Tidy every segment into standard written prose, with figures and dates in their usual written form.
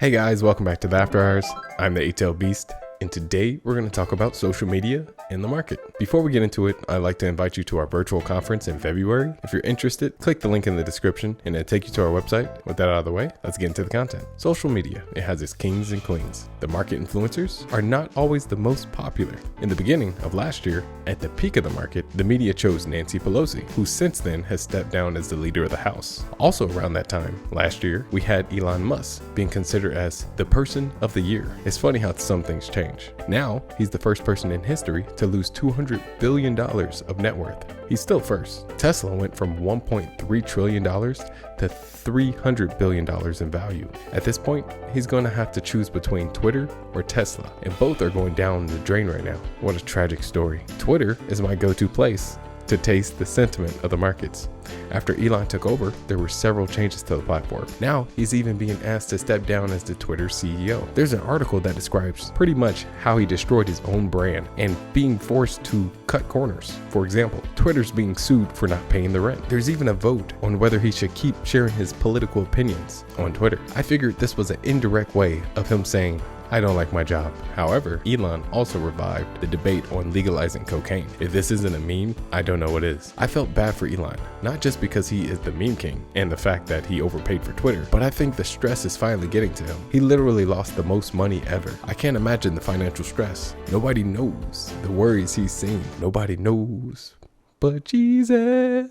Hey guys, welcome back to the After Hours. I'm the 8-Tailed Beast, and today we're going to talk about social media in the market. Before we get into it, I'd like to invite you to our virtual conference in February. If you're interested, click the link in the description and it'll take you to our website. With that out of the way, let's get into the content. Social media, it has its kings and queens. The market influencers are not always the most popular. In the beginning of last year, at the peak of the market, the media chose Nancy Pelosi, who since then has stepped down as the leader of the House. Also around that time, last year, we had Elon Musk being considered as the person of the year. It's funny how some things change. Now, he's the first person in history to lose $200 billion of net worth. He's still first. Tesla went from $1.3 trillion to $300 billion in value. At this point, he's going to have to choose between Twitter or Tesla, and both are going down the drain right now. What a tragic story. Twitter is my go-to place to taste the sentiment of the markets. After Elon took over, there were several changes to the platform. Now, he's even being asked to step down as the Twitter CEO. There's an article that describes pretty much how he destroyed his own brand and being forced to cut corners. For example, Twitter's being sued for not paying the rent. There's even a vote on whether he should keep sharing his political opinions on Twitter. I figured this was an indirect way of him saying, I don't like my job. However, Elon also revived the debate on legalizing cocaine. If this isn't a meme, I don't know what is. I felt bad for Elon, not just because he is the meme king and the fact that he overpaid for Twitter, but I think the stress is finally getting to him. He literally lost the most money ever. I can't imagine the financial stress. Nobody knows the worries he's seeing. Nobody knows but Jesus.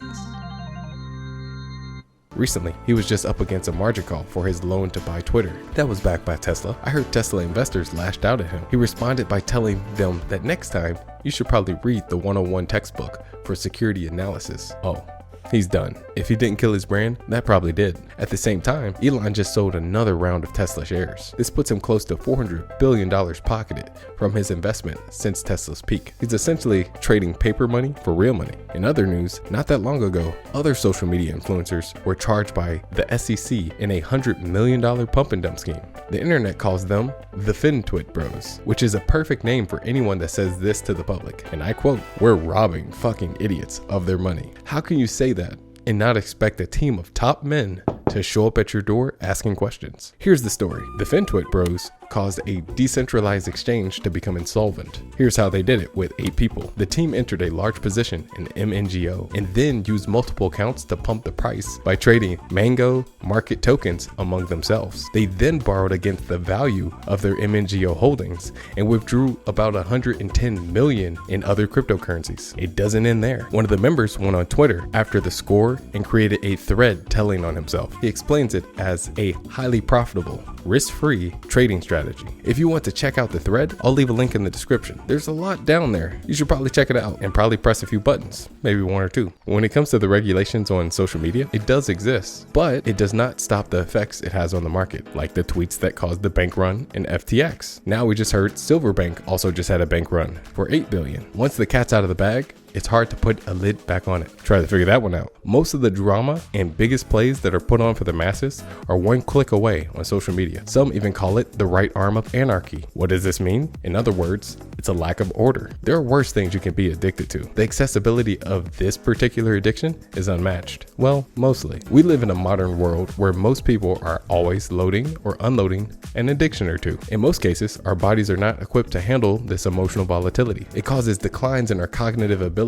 Recently, he was just up against a margin call for his loan to buy Twitter. That was backed by Tesla. I heard Tesla investors lashed out at him. He responded by telling them that next time, you should probably read the 101 textbook for security analysis. Oh, he's done. If he didn't kill his brand, that probably did. At the same time, Elon just sold another round of Tesla shares. This puts him close to $400 billion pocketed from his investment since Tesla's peak. He's essentially trading paper money for real money. In other news, not that long ago, other social media influencers were charged by the SEC in a $100 million pump and dump scheme. The internet calls them the FinTwit Bros, which is a perfect name for anyone that says this to the public. And I quote, "We're robbing fucking idiots of their money." How can you say that and not expect a team of top men to show up at your door asking questions? Here's the story. The FinTwit Bros caused a decentralized exchange to become insolvent. Here's how they did it with 8 people. The team entered a large position in MNGO and then used multiple accounts to pump the price by trading Mango market tokens among themselves. They then borrowed against the value of their MNGO holdings and withdrew about 110 million in other cryptocurrencies. It doesn't end there. One of the members went on Twitter after the score and created a thread telling on himself. He explains it as a highly profitable, risk-free trading strategy. If you want to check out the thread, I'll leave a link in the description. There's a lot down there. You should probably check it out and probably press a few buttons, maybe 1 or 2. When it comes to the regulations on social media, it does exist, but it does not stop the effects it has on the market, like the tweets that caused the bank run in FTX. Now we just heard Silverbank also just had a bank run for $8 billion. Once the cat's out of the bag, it's hard to put a lid back on it. Try to figure that one out. Most of the drama and biggest plays that are put on for the masses are one click away on social media. Some even call it the right arm of anarchy. What does this mean? In other words, it's a lack of order. There are worse things you can be addicted to. The accessibility of this particular addiction is unmatched. Well, mostly. We live in a modern world where most people are always loading or unloading an addiction or two. In most cases, our bodies are not equipped to handle this emotional volatility. It causes declines in our cognitive abilities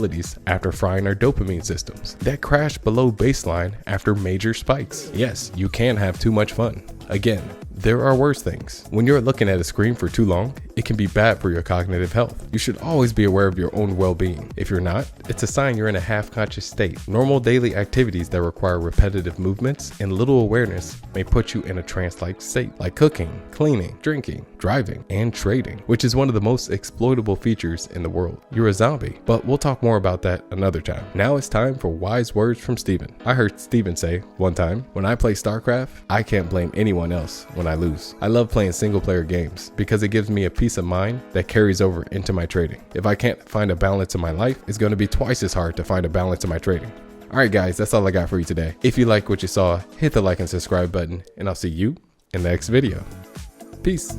after frying our dopamine systems that crash below baseline after major spikes. Yes, you can have too much fun. Again, there are worse things. When you're looking at a screen for too long, it can be bad for your cognitive health. You should always be aware of your own well-being. If you're not, it's a sign you're in a half-conscious state. Normal daily activities that require repetitive movements and little awareness may put you in a trance-like state, like cooking, cleaning, drinking, driving, and trading, which is one of the most exploitable features in the world. You're a zombie, but we'll talk more about that another time. Now it's time for wise words from Steven. I heard Steven say one time, when I play StarCraft, I can't blame anyone else when I lose. I love playing single-player games because it gives me a peace of mind that carries over into my trading. If I can't find a balance in my life, it's going to be twice as hard to find a balance in my trading. Alright guys, that's all I got for you today. If you like what you saw, hit the like and subscribe button, and I'll see you in the next video. Peace.